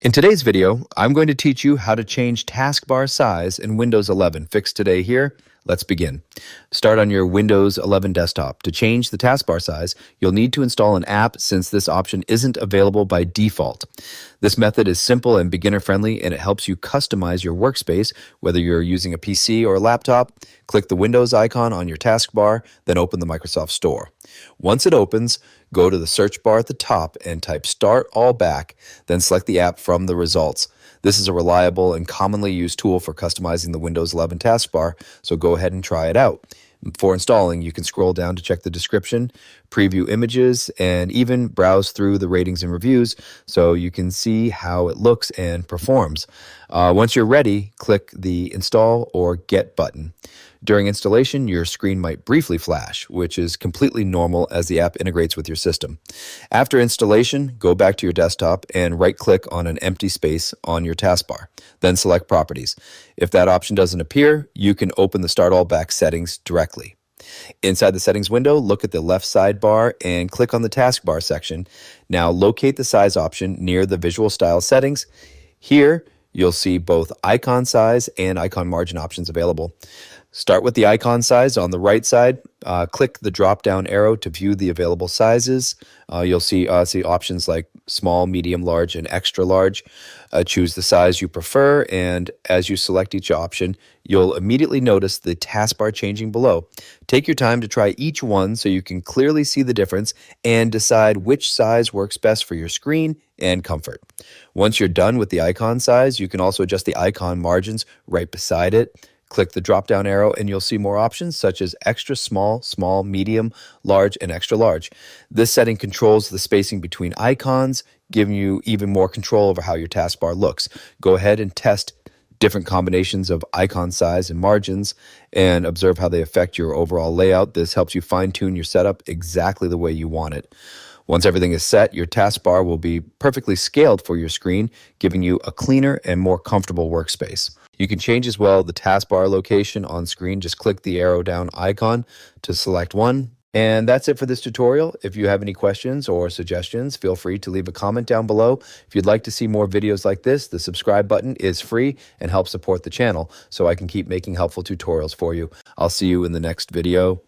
In today's video, I'm going to teach you how to change taskbar size in Windows 11. Fix today here. Let's begin. Start on your Windows 11 desktop. To change the taskbar size, you'll need to install an app since this option isn't available by default. This method is simple and beginner-friendly, and it helps you customize your workspace, whether you're using a PC or a laptop. Click the Windows icon on your taskbar, then open the Microsoft Store. Once it opens, go to the search bar at the top and type Start All Back, then select the app from the results. This is a reliable and commonly used tool for customizing the Windows 11 taskbar, so go ahead and try it out. Before installing, you can scroll down to check the description, preview images, and even browse through the ratings and reviews so you can see how it looks and performs. Once you're ready, click the Install or Get button. During installation, your screen might briefly flash, which is completely normal as the app integrates with your system. After installation, go back to your desktop and right-click on an empty space on your taskbar. Then select Properties. If that option doesn't appear, you can open the Start All Back settings directly. Inside the settings window, look at the left sidebar and click on the taskbar section. Now locate the size option near the visual style settings. Here, you'll see both icon size and icon margin options available. Start with the icon size on the right side. Click the drop-down arrow to view the available sizes. You'll see options like small, medium, large, and extra large. Choose the size you prefer, and as you select each option, you'll immediately notice the taskbar changing below. Take your time to try each one so you can clearly see the difference and decide which size works best for your screen and comfort. Once you're done with the icon size, you can also adjust the icon margins right beside it. Click the drop-down arrow and you'll see more options such as extra small, small, medium, large, and extra large. This setting controls the spacing between icons, giving you even more control over how your taskbar looks. Go ahead and test different combinations of icon size and margins and observe how they affect your overall layout. This helps you fine-tune your setup exactly the way you want it. Once everything is set, your taskbar will be perfectly scaled for your screen, giving you a cleaner and more comfortable workspace. You can change as well the taskbar location on screen. Just click the arrow down icon to select one. And that's it for this tutorial. If you have any questions or suggestions, feel free to leave a comment down below. If you'd like to see more videos like this, the subscribe button is free and helps support the channel so I can keep making helpful tutorials for you. I'll see you in the next video.